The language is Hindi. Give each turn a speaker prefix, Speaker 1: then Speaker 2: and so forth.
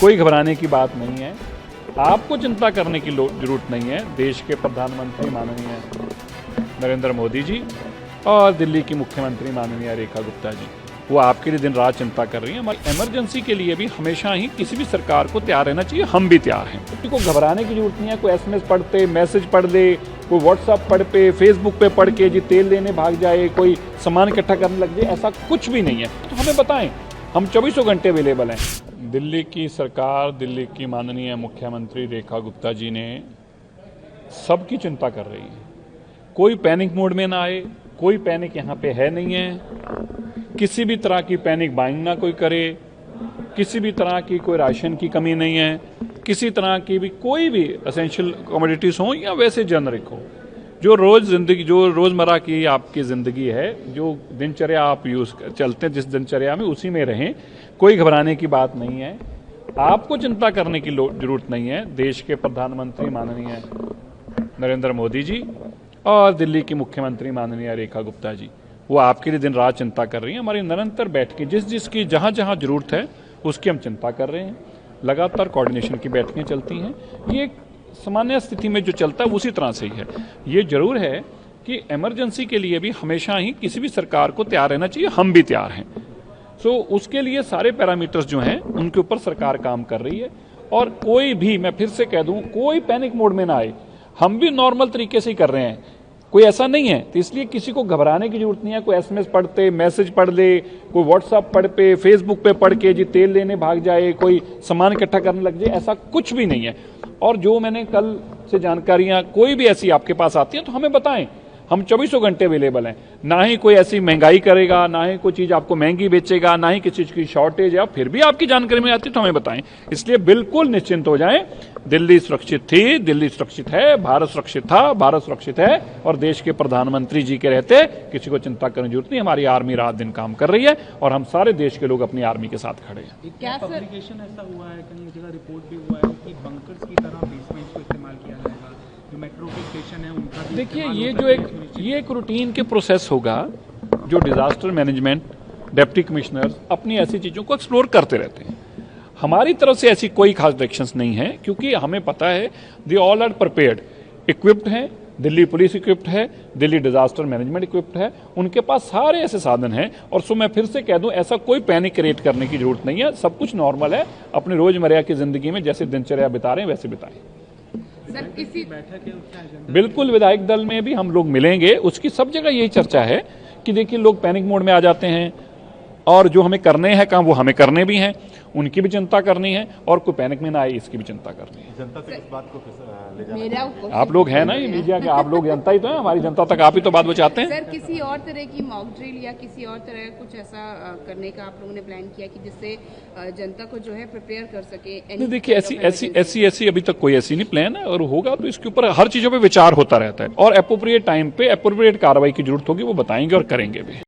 Speaker 1: कोई घबराने की बात नहीं है। आपको चिंता करने की जरूरत नहीं है। देश के प्रधानमंत्री माननीय नरेंद्र मोदी जी और दिल्ली की मुख्यमंत्री माननीय रेखा गुप्ता जी, वो आपके लिए दिन रात चिंता कर रही हैं। हमारी इमरजेंसी के लिए भी हमेशा ही किसी भी सरकार को तैयार रहना चाहिए। हम भी तैयार हैं। किसी को घबराने की जरूरत नहीं है। कोई SMS पढ़ते मैसेज पढ़ ले, कोई व्हाट्सअप पढ़ पे, फेसबुक पे पढ़ के जी तेल लेने भाग जाए, कोई सामान इकट्ठा करने लग जाए, ऐसा कुछ भी नहीं है। तो हमें बताएं, हम 24 घंटे अवेलेबल हैं। दिल्ली की सरकार, दिल्ली की माननीय मुख्यमंत्री रेखा गुप्ता जी ने सबकी चिंता कर रही है। कोई पैनिक मोड में ना आए, कोई पैनिक यहाँ पे है नहीं है। किसी भी तरह की पैनिक बाइंग ना कोई करे, किसी भी तरह की कोई राशन की कमी नहीं है, किसी तरह की भी कोई भी एसेंशियल कमोडिटीज हो या वैसे जेनरिक हो, जो रोज़मर्रा की आपकी ज़िंदगी है, जो दिनचर्या आप चलते हैं जिस दिनचर्या में, उसी में रहें। कोई घबराने की बात नहीं है। आपको चिंता करने की जरूरत नहीं है। देश के प्रधानमंत्री माननीय नरेंद्र मोदी जी और दिल्ली की मुख्यमंत्री माननीय रेखा गुप्ता जी, वो आपके लिए दिन रात चिंता कर रही हैं। हमारी निरंतर बैठकें, जिसकी जहाँ जहाँ जरूरत है उसकी हम चिंता कर रहे हैं। लगातार कोऑर्डिनेशन की बैठकें चलती हैं। ये सामान्य स्थिति में जो चलता है उसी तरह से ही है। ये जरूर है कि इमरजेंसी के लिए भी हमेशा ही किसी भी सरकार को तैयार रहना चाहिए। हम भी तैयार हैं। सो उसके लिए सारे पैरामीटर्स जो हैं उनके ऊपर सरकार काम कर रही है। और कोई भी, मैं फिर से कह दूं, कोई पैनिक मोड में ना आए। हम भी नॉर्मल तरीके से ही कर रहे हैं, कोई ऐसा नहीं है। तो इसलिए किसी को घबराने की जरूरत नहीं है। कोई SMS पढ़ते मैसेज पढ़ ले, कोई व्हाट्सअप पढ़ पे, फेसबुक पे पढ़ के जी तेल लेने भाग जाए, कोई सामान इकट्ठा करने लग जाए, ऐसा कुछ भी नहीं है। और जो मैंने कल से जानकारियां कोई भी ऐसी आपके पास आती हैं तो हमें बताएं। हम 24 घंटे अवेलेबल हैं। ना ही कोई ऐसी महंगाई करेगा, ना ही कोई चीज़ आपको महंगी बेचेगा, ना ही किसी चीज़ की शॉर्टेज है। फिर भी आपकी जानकारी में आती है तो हमें बताएं। इसलिए बिल्कुल निश्चिंत हो जाएं। दिल्ली सुरक्षित थी, दिल्ली सुरक्षित है, भारत सुरक्षित था, भारत सुरक्षित है। और देश के प्रधानमंत्री जी के रहते किसी को चिंता करने की जरूरत नहीं। हमारी आर्मी रात दिन काम कर रही है और हम सारे देश के लोग अपनी आर्मी के साथ खड़े हैं।
Speaker 2: क्या पब्लिकेशन ऐसा हुआ है, कहीं जगह रिपोर्ट भी हुआ है कि बंकर्स की तरह बेसमेंट को इस्तेमाल किया जाएगा, जो मेट्रो के स्टेशन है उनका भी?
Speaker 1: देखिए, ये एक रूटीन के प्रोसेस होगा जो डिजास्टर मैनेजमेंट डिप्टी कमिश्नर्स अपनी ऐसी चीज़ों को एक्सप्लोर करते रहते हैं। हमारी तरफ से ऐसी कोई खास डायरेक्शंस नहीं है, क्योंकि हमें पता है they all are prepared, equipped हैं। दिल्ली पुलिस इक्विप्ड है, दिल्ली डिजास्टर मैनेजमेंट इक्विप्ड है, उनके पास सारे ऐसे साधन हैं। और सो मैं फिर से कह दूं, ऐसा कोई पैनिक क्रिएट करने की जरूरत नहीं है। सब कुछ नॉर्मल है। अपनी रोजमर्रा की जिंदगी में जैसे दिनचर्या बिता रहे हैं वैसे बिताएं।
Speaker 2: किसी बैठक है
Speaker 1: बिल्कुल, विधायक दल में भी हम लोग मिलेंगे। उसकी सब जगह यही चर्चा है कि देखिए, लोग पैनिक मोड में आ जाते हैं और जो हमें करने हैं काम वो हमें करने भी हैं, उनकी भी चिंता करनी है। और कोई पैनिक में ना आए इसकी भी चिंता करनी है।
Speaker 3: जनता तक इस बात को ले जाना,
Speaker 1: आप लोग हैं ना, ये मीडिया के आप लोग जनता ही तो है। हमारी जनता तक आप ही तो बात पहुंचाते हैं।
Speaker 4: सर, किसी और तरह की मॉक ड्रिल या किसी और तरह कुछ ऐसा करने का आप लोगों ने प्लान किया कि जिससे जनता को जो है प्रिपेयर कर सके?
Speaker 1: नहीं, देखिए, ऐसी अभी तक कोई ऐसी नहीं प्लान है। और होगा तो इसके ऊपर हर चीजों पे विचार होता रहता है और एप्रोप्रिएट टाइम पे एप्रोप्रिएट कार्रवाई की जरूरत होगी वो बताएंगे और करेंगे भी।